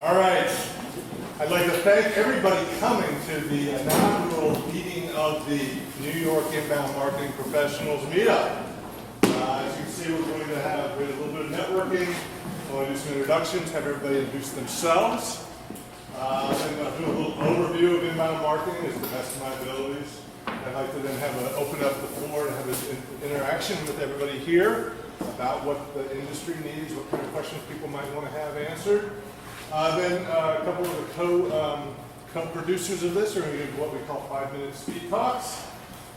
All right. I'd like to thank everybody coming to the inaugural meeting of the New York Inbound Marketing Professionals Meetup. As you can see, we're going to have a little bit of networking. I want to do some introductions, have everybody introduce themselves. Then I'll do a little overview of inbound marketing as the best of my abilities. I'd like to then open up the floor and have an interaction with everybody here about what the industry needs, what kind of questions people might want to have answered. Then a couple of the co-producers of this are going to give what we call 5-minute speed talks.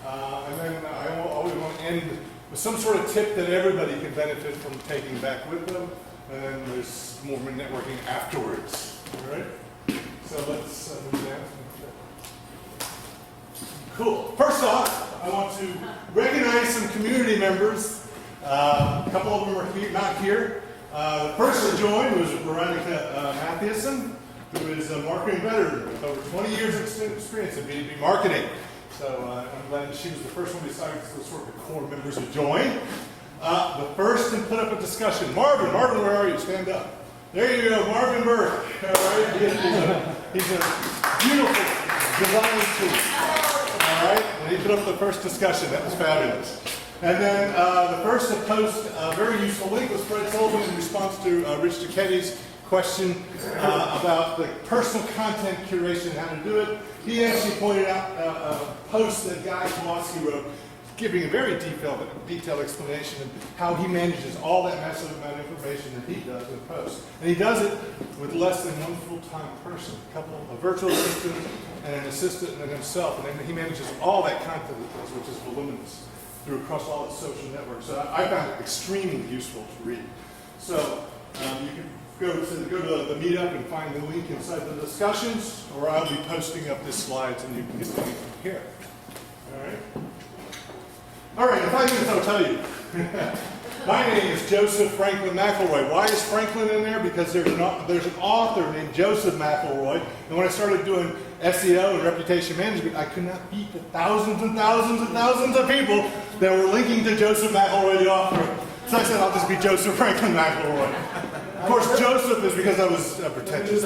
And then I always want to end with some sort of tip that everybody can benefit from taking back with them. And then there's more networking afterwards. All right? So let's move down. Cool. First off, I want to recognize some community members. A couple of them are not here. The first to join was Veronica Matthieson, who is a marketing veteran with over 20 years of experience in B2B marketing. So I'm glad she was the first one besides the sort of core members to join. The first to put up a discussion, Marvin, where are you? Stand up. There you go, Marvin Burke. All right, he's a beautiful design tool. All right, and he put up the first discussion. That was fabulous. And then the first to post a very useful link was Fred Sullivan in response to Rich Duchetti's question about the personal content curation and how to do it. He actually pointed out a post that Guy Kowalski wrote, giving a very detailed explanation of how he manages all that massive amount of information that he does in post. And he does it with less than one full-time person, a virtual assistant and an assistant and himself. And then he manages all that content that does, which is voluminous, through across all its social networks. So I found it extremely useful to read. So you can go to the meetup and find the link inside the discussions, or I'll be posting up the slides and you can get the link from here. All right. All right, in 5 minutes I'll tell you. My name is Joseph Franklin McElroy. Why is Franklin in there? Because there's an author named Joseph McElroy, and when I started doing SEO and reputation management, I could not beat the thousands and thousands and thousands of people that were linking to Joseph McElroy, the author. So I said, I'll just be Joseph Franklin McElroy. Of course, Joseph is because I was pretentious.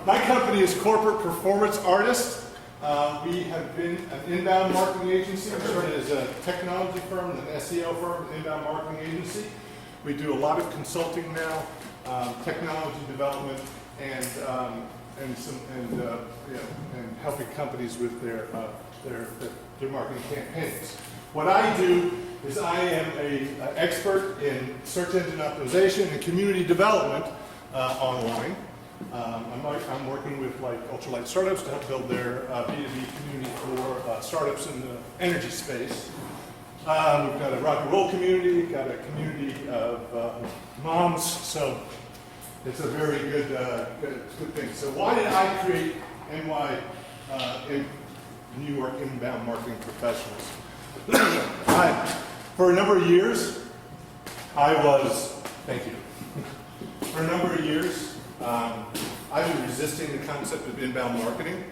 My company is Corporate Performance Artist. We have been an inbound marketing agency. We started as a technology firm, an SEO firm, an inbound marketing agency. We do a lot of consulting now, technology development, and helping companies with their marketing campaigns. What I do is I am an expert in search engine optimization and community development online. I'm working with ultralight startups to help build their B2B community for startups in the energy space. We've got a rock and roll community, got a community of moms, so it's a very good thing. So why did I create NY New York Inbound Marketing Professionals? For a number of years, thank you. For a number of years, I've been resisting the concept of inbound marketing,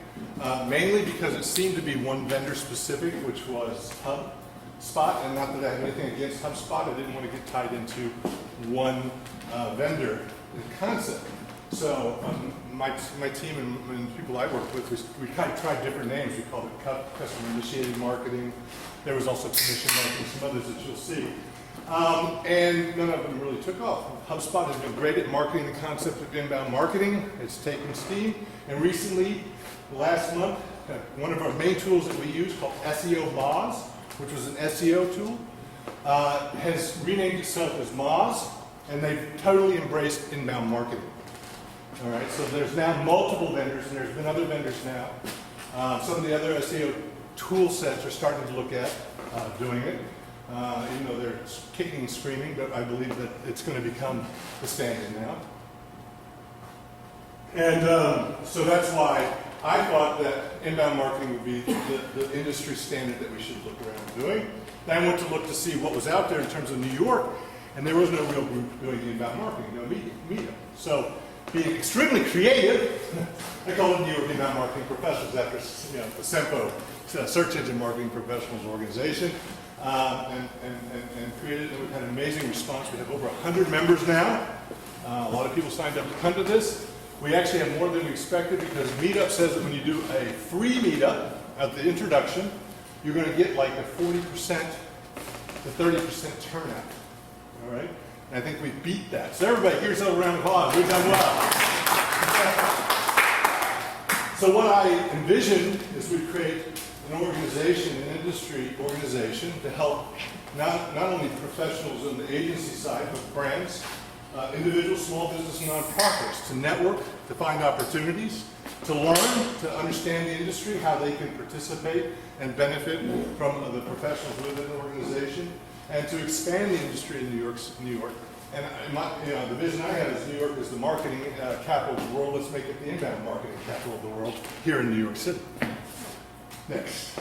mainly because it seemed to be one vendor specific, which was HubSpot, and not that I have anything against HubSpot, I didn't want to get tied into one vendor concept. So my team and people I worked with, we kind of tried different names. We called it customer initiated marketing. There was also commission marketing, some others that you'll see. And none of them really took off. HubSpot has been great at marketing the concept of inbound marketing. It's taken steam. And recently, last month, one of our main tools that we use called SEO Moz, which was an SEO tool, has renamed itself as Moz, and they've totally embraced inbound marketing. All right, so there's now multiple vendors, and there's been other vendors now. Some of the other SEO tool sets are starting to look at doing it. Even though they're kicking and screaming, but I believe that it's going to become the standard now. And so that's why I thought that inbound marketing would be the industry standard that we should look around doing. Then I went to look to see what was out there in terms of New York, and there was no real group doing inbound marketing, no meetup. So being extremely creative, I call it New York Inbound Marketing Professionals after the SEMPO, Search Engine Marketing Professionals organization. And created, and we've had an amazing response. We have over 100 members now. A lot of people signed up to come to this. We actually have more than we expected because Meetup says that when you do a free meetup at the introduction, you're going to get like a 40% to 30% turnout. All right? And I think we beat that. So everybody, here's a round of applause. We've done well. So what I envisioned is we create an organization, an industry organization to help not only professionals on the agency side, but brands, individuals, small business, and nonprofits to network, to find opportunities, to learn, to understand the industry, how they can participate and benefit from the professionals within the organization, and to expand the industry in New York. And the vision I have is New York is the marketing capital of the world. Let's make it the inbound marketing capital of the world here in New York City. Next.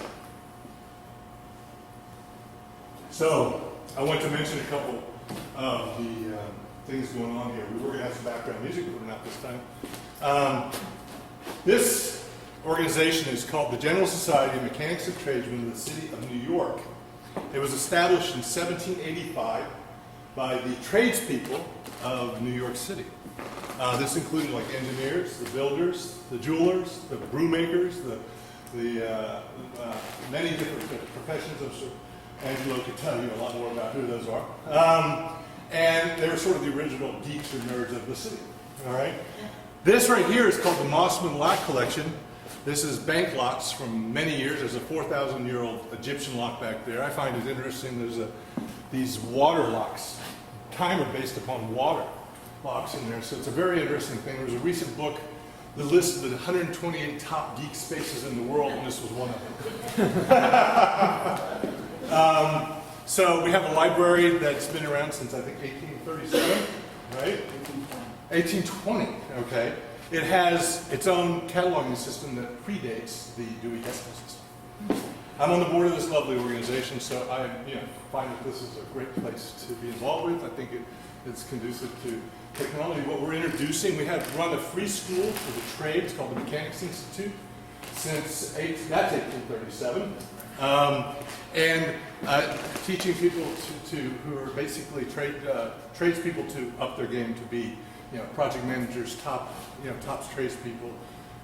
So I want to mention a couple of the things going on here. We're going to have some background music, but not this time. This organization is called the General Society of Mechanics and Tradesmen of the City of New York. It was established in 1785 by the tradespeople of New York City. This included like engineers, the builders, the jewelers, the brewmakers, the many different professions. I'm sure Angelo could tell you a lot more about who those are. And they were sort of the original geeks or nerds of the city. All right. This right here is called the Mossman Lock Collection. This is bank locks from many years. There's a 4,000-year-old Egyptian lock back there. I find it interesting. There's these water locks, timer based upon water locks in there. So it's a very interesting thing. There was a recent book that listed the 128 top geek spaces in the world, and this was one of them. So we have a library that's been around since I think 1837, right? 1820, okay. It has its own cataloging system that predates the Dewey Decimal System. I'm on the board of this lovely organization, so I find that this is a great place to be involved with. I think it's conducive to technology. What we're introducing, we have run a free school for the trades called the Mechanics Institute since that's 1837. And teaching people who are basically tradespeople to up their game to be project managers, top tradespeople.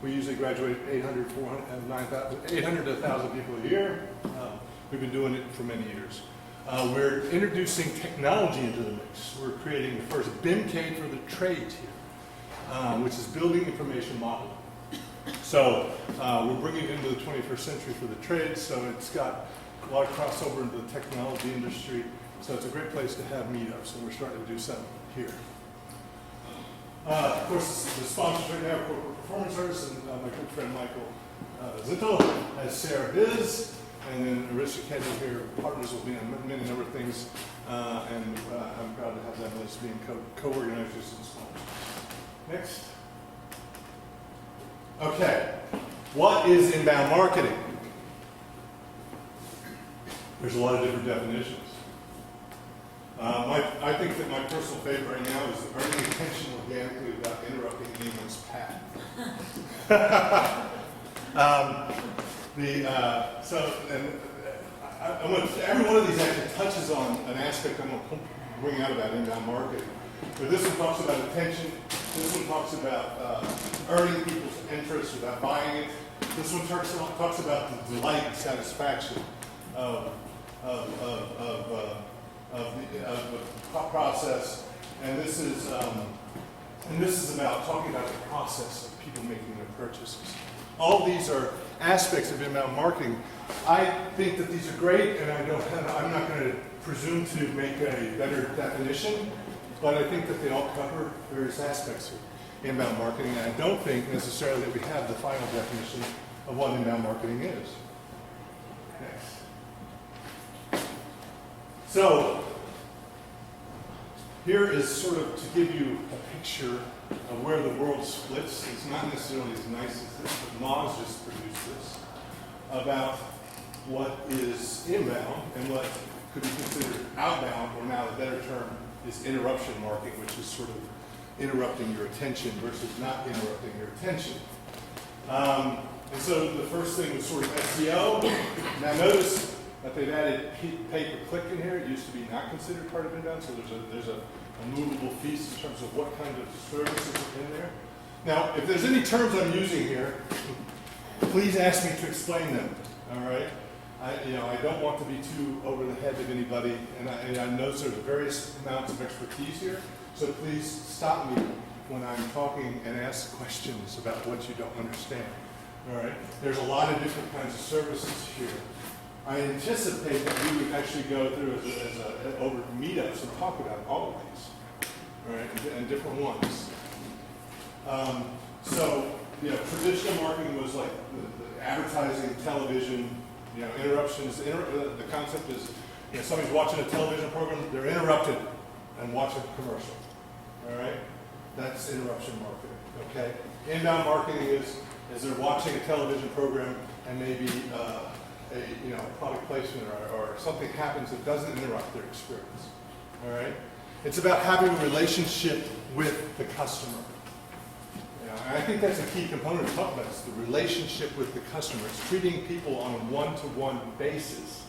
We usually graduate 800 to 1,000 people a year. We've been doing it for many years. We're introducing technology into the mix. We're creating the first BIMcade for the trades here, which is building information modeling. So we're bringing it into the 21st century for the trades, so it's got a lot of crossover into the technology industry. So it's a great place to have meetups, and we're starting to do some here. Of course, the sponsors right now are Corporate Performance Artists, and my good friend Michael Zintel has Sarah Biz, and then Arista Kedley here partners with me on many number of things, and I'm proud to have them as being co-organizers and sponsors. Next. Okay, what is inbound marketing? There's a lot of different definitions. I think that my personal favorite right now is earning attention organically without interrupting anyone's path. Every one of these actually touches on an aspect I'm going to bring out about inbound marketing. But this one talks about attention. This one talks about earning people's interest without buying it. This one talks about the delight and satisfaction of the process, and this is about talking about the process of people making their purchases. All these are aspects of inbound marketing. I think that these are great, and I'm not going to presume to make a better definition, but I think that they all cover various aspects of inbound marketing, and I don't think necessarily that we have the final definition of what inbound marketing is. Next. So, here is sort of to give you a picture of where the world splits. It's not necessarily as nice as this, but Moz just produced this, about what is inbound and what could be considered outbound, or now the better term is interruption marketing, which is sort of interrupting your attention versus not interrupting your attention. And so the first thing was sort of SEO. Now notice that they've added pay-per-click in here. It used to be not considered part of inbound, so there's a movable piece in terms of what kind Now, if there's any terms I'm using here, please ask me to explain them. All right. I don't want to be too over the head of anybody, and I know there's various amounts of expertise here. So please stop me when I'm talking and ask questions about what you don't understand. All right. There's a lot of different kinds of services here. I anticipate that we would actually go through over meetups and talk about all of these, all right, and different ones. So, traditional marketing was like the advertising, television, interruptions. The concept is, somebody's watching a television program, they're interrupted and watch a commercial. All right, that's interruption marketing. Okay, inbound marketing is they're watching a television program and maybe a product placement or something happens that doesn't interrupt their experience. All right, it's about having a relationship with the customer. And I think that's a key component to talk about, is the relationship with the customer. It's treating people on a one-to-one basis,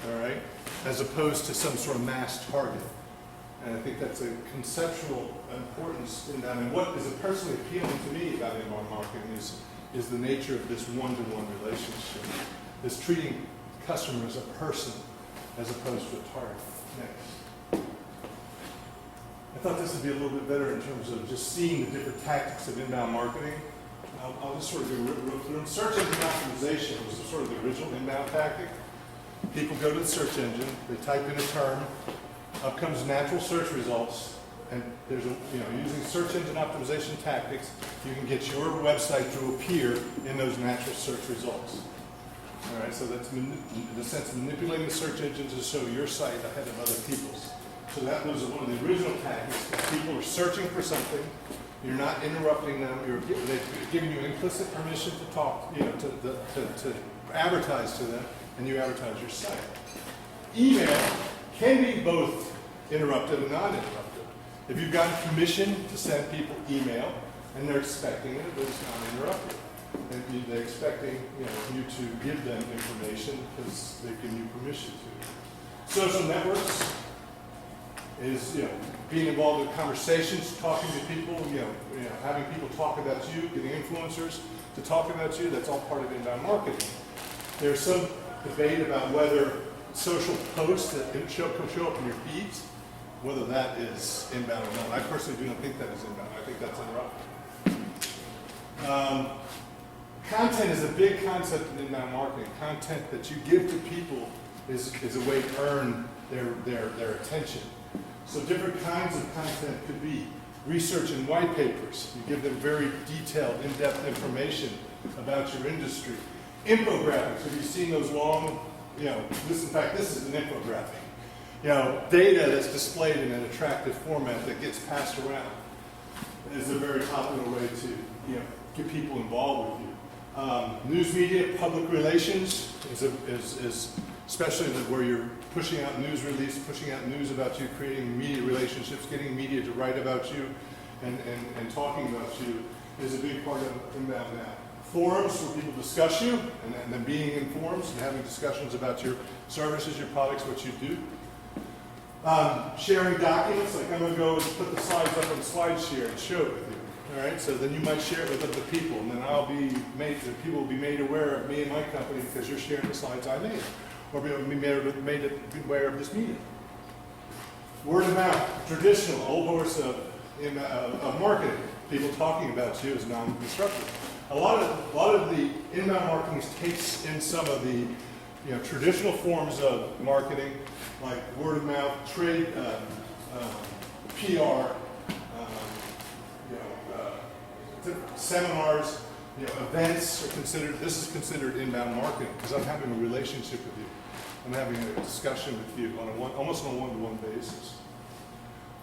all right, as opposed to some sort of mass target. And I think that's a conceptual importance in that. And what is personally appealing to me about inbound marketing is the nature of this one-to-one relationship, is treating customer as a person as opposed to a target. Next. I thought this would be a little bit better in terms of just seeing the different tactics of inbound marketing. I'll just sort of go real through them. Search engine optimization was sort of the original inbound tactic. People go to the search engine, they type in a term, up comes natural search results, and there's using search engine optimization tactics, you can get your website to appear in those natural search results. All right, so that's in a sense manipulating the search engine to show your site ahead of other people's. So that was one of the original tactics. People are searching for something. You're not interrupting them. They're giving you implicit permission to talk, to advertise to them, and you advertise your site. Email can be both interruptive and non-interruptive. If you've gotten permission to send people email and they're expecting it, it's non-interruptive. And they're expecting you to give them information because they've given you permission to. Social networks is being involved in conversations, talking to people, having people talk about you, getting influencers to talk about you. That's all part of inbound marketing. There's some debate about whether social posts that show up in your feeds, whether that is inbound or not. I personally do not think that is inbound. I think that's interrupting. Content is a big concept in inbound marketing. Content that you give to people is a way to earn their attention. So different kinds of content could be research and white papers. You give them very detailed, in-depth information about your industry. Infographics. Have you seen those long, in fact, this is an infographic. Data that's displayed in an attractive format that gets passed around is a very popular way to, get people involved with you. News media, public relations is especially where you're pushing out news release, pushing out news about you, creating media relationships, getting media to write about you and talking about you is a big part of inbound now. Forums where people discuss you and then being in forums and having discussions about your services, your products, what you do. Sharing documents, like I'm going to go and put the slides up on SlideShare and show it with you. All right, so then you might share it with other people, and then people will be made aware of me and my company because you're sharing the slides I made. Or be made aware of this meeting. Word of mouth, traditional, old horse of marketing. People talking about you is non-constructive. A lot of the inbound marketing takes in some of the traditional forms of marketing, like word of mouth, trade, PR, seminars, events are considered. This is considered inbound marketing because I'm having a relationship with you. I'm having a discussion with you on almost on a one-to-one basis.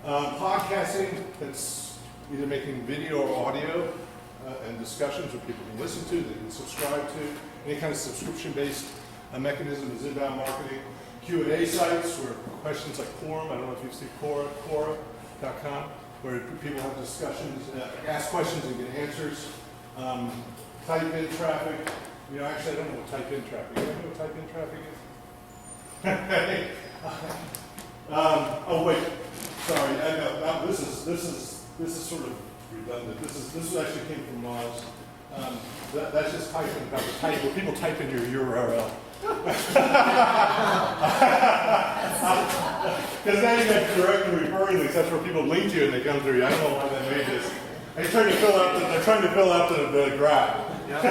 Podcasting, that's either making video or audio and discussions where people can listen to, they can subscribe to. Any kind of subscription-based mechanism is inbound marketing. Q&A sites where questions like Quorum, I don't know if you've seen Quora.com, where people have discussions, ask questions and get answers. Type-in traffic. Actually, I don't know what type-in traffic is. You know what type-in traffic is? Oh wait, sorry. This is sort of redundant. This actually came from Moz. That's just typing about the type where people type in your URL. Because now you got direct and referring links. That's where people link to and they come through you. I don't know why that made this. They're trying to fill out the graph. Yep.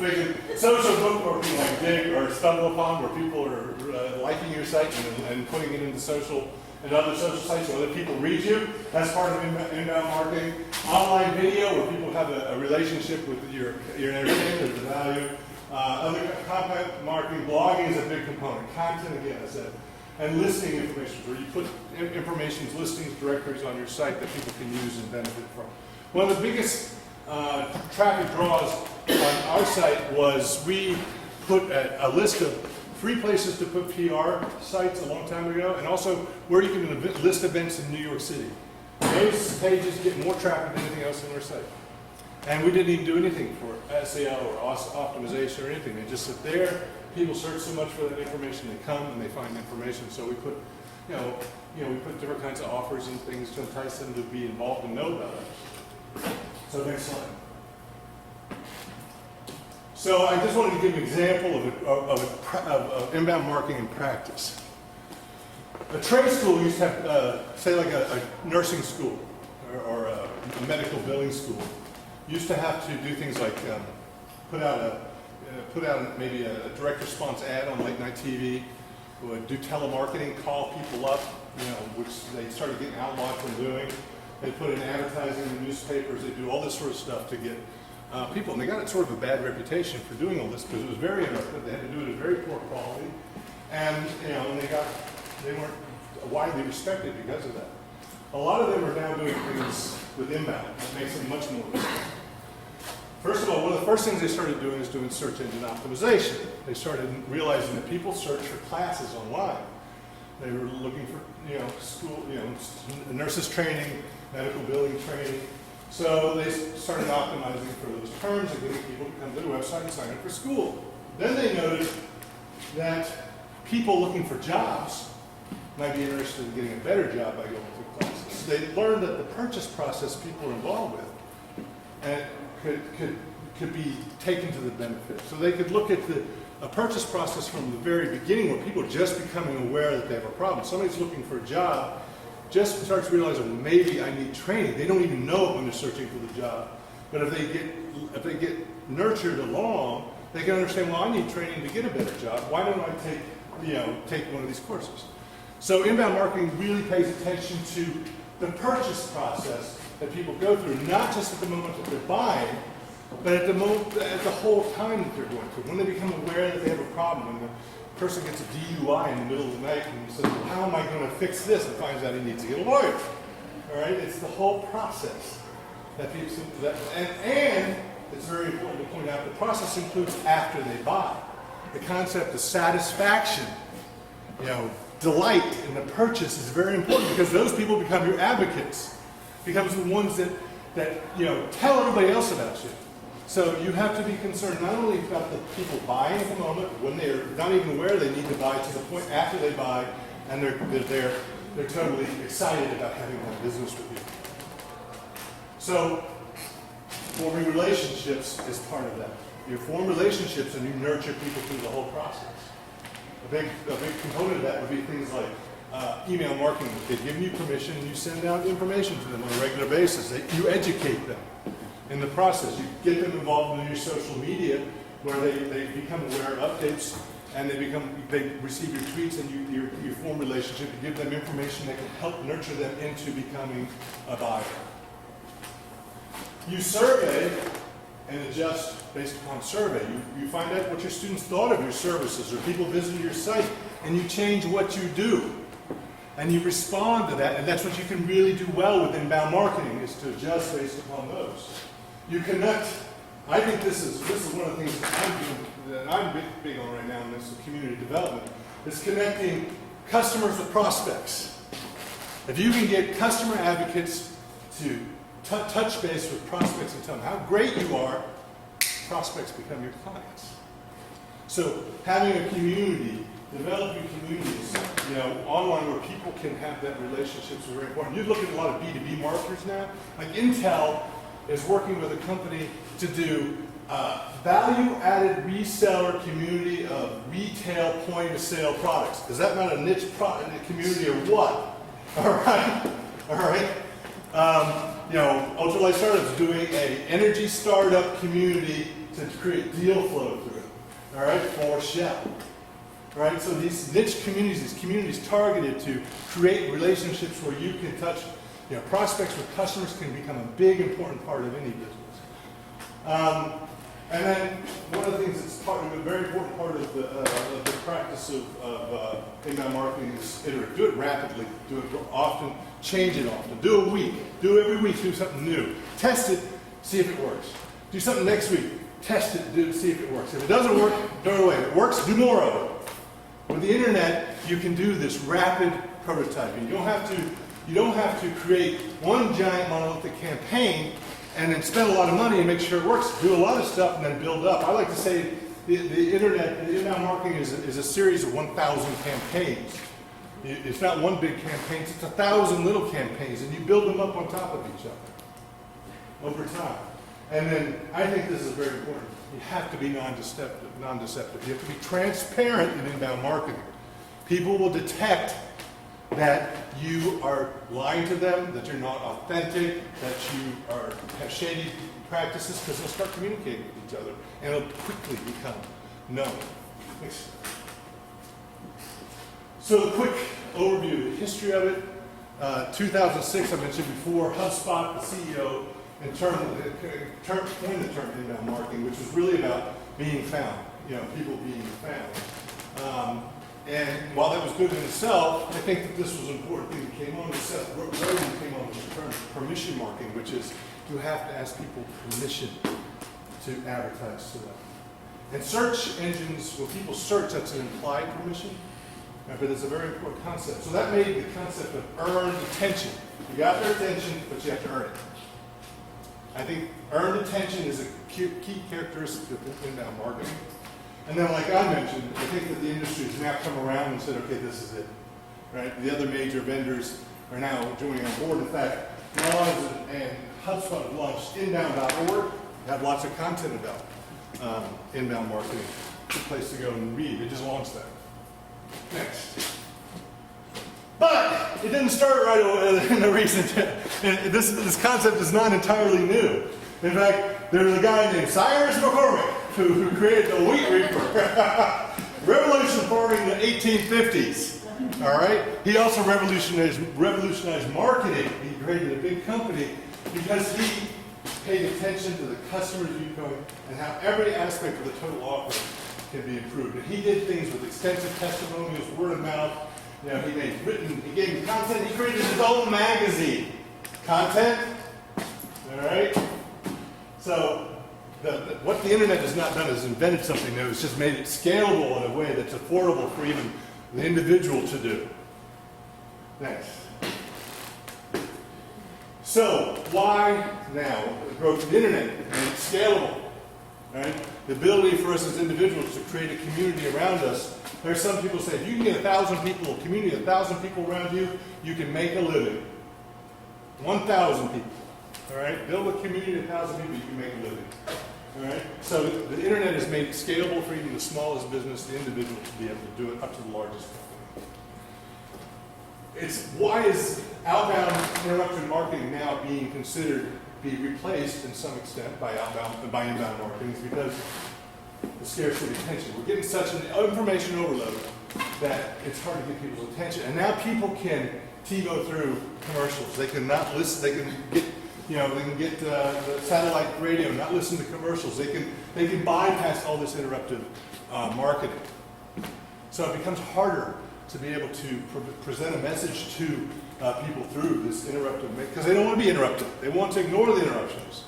Making social bookmarking like Dig or Stumble Upon, where people are liking your site and putting it into social and other social sites where other people read you. That's part of inbound marketing. Online video, where people have a relationship with your entertainment, the value. Other content marketing, blogging is a big component. Content, again, I said. And listing information, where you put information, listings, directories on your site that people can use and benefit from. One of the biggest traffic draws on our site was we put a list of 3 places to put PR sites a long time ago, and also where you can list events in New York City. Those pages get more traffic than anything else on our site. And we didn't even do anything for SEO or optimization or anything. They just sit there. People search so much for that information. They come and they find information. So we put, we put different kinds of offers and things to entice them to be involved and know about it. So next slide. So I just wanted to give an example of inbound marketing in practice. A trade school used to have, say like a nursing school or a medical billing school, used to have to do things like put out maybe a direct response ad on late night TV, would do telemarketing, call people up, which they started getting outlawed from doing. They put in advertising in the newspapers. They do all this sort of stuff to get people, and they got sort of a bad reputation for doing all this because it was very ineffective. They had to do it at very poor quality, and they weren't widely respected because of that. A lot of them are now doing things with inbound. That makes them much more respected. First of all, one of the first things they started doing is doing search engine optimization. They started realizing that people search for classes online. They were looking for, school, nurses training, medical billing training. So they started optimizing for those terms and getting people to come to the website and sign up for school. Then they noticed that people looking for jobs might be interested in getting a better job by going through classes. So they learned that the purchase process people are involved with and could be taken to the benefit. So they could look at a purchase process from the very beginning where people are just becoming aware that they have a problem. Somebody's looking for a job, just starts realizing, well, maybe I need training. They don't even know it when they're searching for the job. But if they get nurtured along, they can understand, well, I need training to get a better job. Why don't I take one of these courses? So inbound marketing really pays attention to the purchase process that people go through, not just at the moment that they're buying, but at the whole time that they're going through. When they become aware that they have a problem, when the person gets a DUI in the middle of the night and says, well, how am I going to fix this? And finds out he needs to get a lawyer. All right? It's the whole process that people, and it's very important to point out, the process includes after they buy. The concept of satisfaction, delight in the purchase is very important because those people become your advocates, becomes the ones that tell everybody else about you. So you have to be concerned not only about the people buying at the moment, when they're not even aware they need to buy, to the point after they buy, and they're totally excited about having done business with you. So forming relationships is part of that. You form relationships and you nurture people through the whole process. A big component of that would be things like email marketing. They give you permission and you send out information to them on a regular basis. You educate them in the process. You get them involved in your social media where they become aware of updates and they receive your tweets and you form a relationship. You give them information that can help nurture them into becoming a buyer. You survey and adjust based upon survey. You find out what your students thought of your services, or people visited your site, and you change what you do. And you respond to that, and that's what you can really do well with inbound marketing, is to adjust based upon those. You connect. I think this is one of the things that I'm big on right now in this community development, is connecting customers with prospects. If you can get customer advocates to touch base with prospects and tell them how great you are, prospects become your clients. So having a community developing communities, online where people can have that relationships is very important. You look at a lot of B2B marketers now. Like Intel is working with a company to do value-added reseller community of retail point-of-sale products. Is that not a niche community or what? All right, all right. Ultralight Startups is doing an energy startup community to create deal flow through it. All right, for Shell. All right, so these niche communities, these communities targeted to create relationships where you can touch, prospects with customers can become a big, important part of any business. And then one of the things that's a very important part of the practice of inbound marketing is iterate. Do it rapidly, do it often, change it often. Do it a week, do it every week, do something new. Test it, see if it works. Do something next week, test it, see if it works. If it doesn't work, throw it away. If it works, do more of it. With the internet, you can do this rapid prototyping. You don't have to create one giant monolithic campaign and then spend a lot of money and make sure it works. Do a lot of stuff and then build up. I like to say the internet, the inbound marketing is a series of 1,000 campaigns. It's not one big campaign, it's 1,000 little campaigns, and you build them up on top of each other over time. And then I think this is very important. You have to be non-deceptive. You have to be transparent in inbound marketing. People will detect that you are lying to them, that you're not authentic, that you have shady practices, because they'll start communicating with each other, and it'll quickly become known. So a quick overview, the history of it. 2006, I mentioned before, HubSpot, the CEO, coined the term inbound marketing, which was really about being found, people being found. And while that was good in itself, I think that this was an important thing that came on. Rogan came on with the term permission marketing, which is you have to ask people permission to advertise to them. And search engines, when people search, that's an implied permission, but it's a very important concept. So that made the concept of earned attention. You got their attention, but you have to earn it. I think earned attention is a key characteristic of inbound marketing. And then, like I mentioned, I think that the industry has now come around and said, okay, this is it. Right? The other major vendors are now joining on board. In fact, Moz and HubSpot have launched inbound.org. They have lots of content about inbound marketing. Good place to go and read. They just launched that. Next. But it didn't start right away in the recent. This concept is not entirely new. In fact, there's a guy named Cyrus McCormick who created the wheat reaper. Revolution farming in the 1850s. All right. He also revolutionized marketing. He created a big company because he paid attention to the customer's viewpoint and how every aspect of the total offer can be improved. And he did things with extensive testimonials, word of mouth. He gave content. He created his own magazine. Content. All right. So what the internet has not done is invented something new. It's just made it scalable in a way that's affordable for even the individual to do. Next. So why now the growth of the internet made it scalable? Right? The ability for us as individuals to create a community around us. There's some people say, if you can get 1,000 people, a community of 1,000 people around you, you can make a living. 1,000 people. All right? Build a community of 1,000 people, you can make a living. All right? So the internet has made it scalable for even the smallest business, the individual, to be able to do it up to the largest company. Why is outbound interruption marketing now being considered be replaced in some extent by inbound marketing? Is because the scarcity of attention. We're getting such an information overload that it's hard to get people's attention. And now people can TiVo through commercials. They can not listen. They can get, the satellite radio, not listen to commercials. They can bypass all this interruptive marketing. So it becomes harder to be able to present a message to people through this interruptive, because they don't want to be interrupted. They want to ignore the interruptions.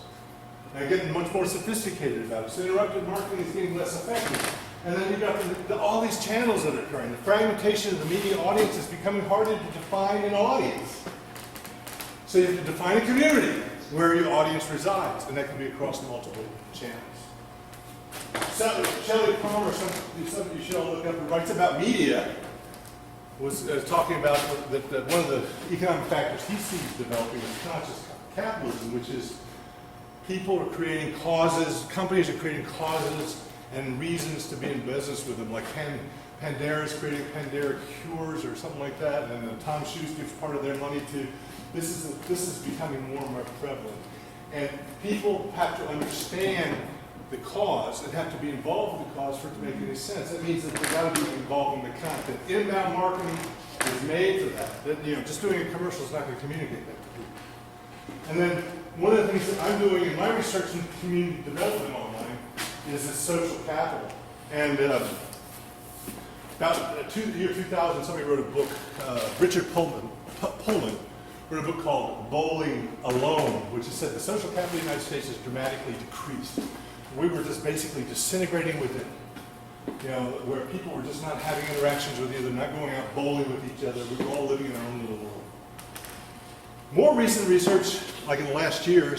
They're getting much more sophisticated about it. So interruptive marketing is getting less effective. And then you've got all these channels that are occurring. The fragmentation of the media audience is becoming harder to define an audience. So you have to define a community where your audience resides, and that can be across multiple channels. Shelley Palmer, something you should all look up, who writes about media, was talking about that one of the economic factors he sees developing is conscious capitalism, which is people are creating causes, companies are creating causes and reasons to be in business with them, like Pandera is creating Pandera Cures or something like that, and Tom Shoes gives part of their money to. This is becoming more and more prevalent, and people have to understand the cause and have to be involved with the cause for it to make any sense. That means that they've got to be involved in the content. Inbound marketing is made for that. Just doing a commercial is not going to communicate that to people. And then one of the things that I'm doing in my research in community development online is this social capital. And about the year 2000, somebody wrote a book, Richard Pullman wrote a book called Bowling Alone, which has said the social capital of the United States has dramatically decreased. We were just basically disintegrating within, where people were just not having interactions with each other, not going out bowling with each other. We were all living in our own little world. More recent research, like in the last year,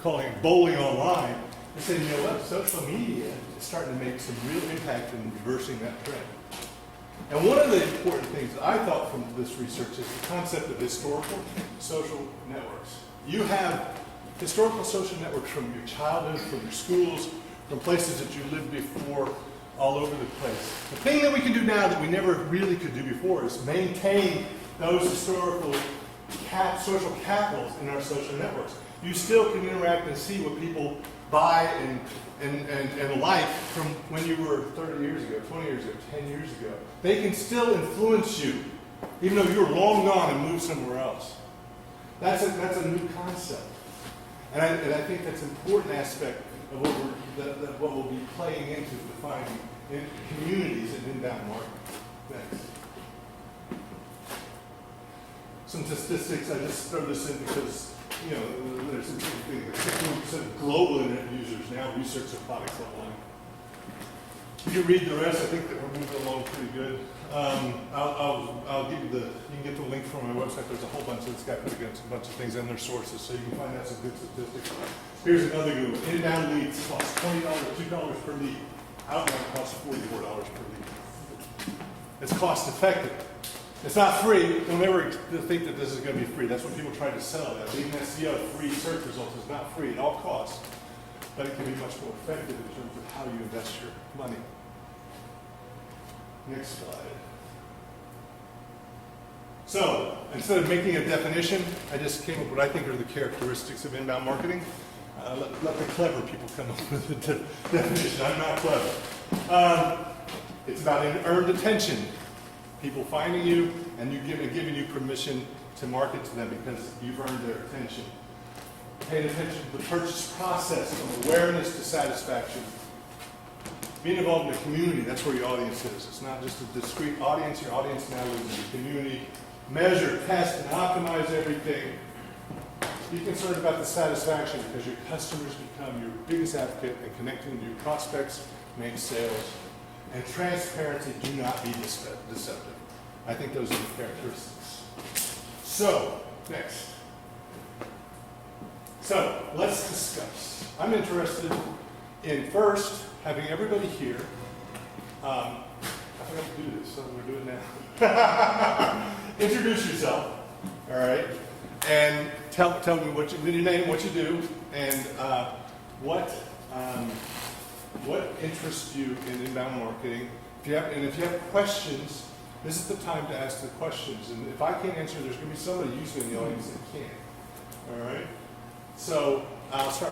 calling it bowling online, they said, you know what, social media is starting to make some real impact in reversing that trend. And one of the important things that I thought from this research is the concept of historical social networks. You have historical social networks from your childhood, from your schools, from places that you lived before, all over the place. The thing that we can do now that we never really could do before is maintain those historical social capitals in our social networks. You still can interact and see what people buy and like from when you were 30 years ago, 20 years ago, 10 years ago. They can still influence you, even though you're long gone and moved somewhere else. That's a new concept. And I think that's an important aspect of what we'll be playing into defining in communities and inbound marketing. Next. Some statistics, I just throw this in because, there's a thing, 61% of global internet users now research their products online. If you read the rest, I think that we're moving along pretty good. I'll give you you can get the link from my website. There's a whole bunch of this guy put against a bunch of things and their sources, so you can find out some good statistics. Here's another good one. Inbound leads cost $20, $2 per lead. Outbound costs $44 per lead. It's cost effective. It's not free. Don't ever think that this is going to be free. That's what people try to sell that. Even SEO, free search results, is not free at all costs, but it can be much more effective in terms of how you invest your money. Next slide. So, instead of making a definition, I just came up with what I think are the characteristics of inbound marketing. Let the clever people come up with a definition. I'm not clever. It's about earned attention. People finding you and giving you permission to market to them because you've earned their attention. Paying attention to the purchase process, from awareness to satisfaction. Being involved in the community, that's where your audience is. It's not just a discrete audience. Your audience now lives in the community. Measure, test, and optimize everything. Be concerned about the satisfaction because your customers become your biggest advocate, and connecting with your prospects makes sales. And transparency, do not be deceptive. I think those are the characteristics. So, next. So, let's discuss. I'm interested in first having everybody here. I forgot to do this, so we're doing it now. Introduce yourself, all right? And tell me your name, what you do, and what interests you in inbound marketing. If you have questions, this is the time to ask the questions. And if I can't answer, there's going to be somebody usually in the audience that can. All right? So I'll start.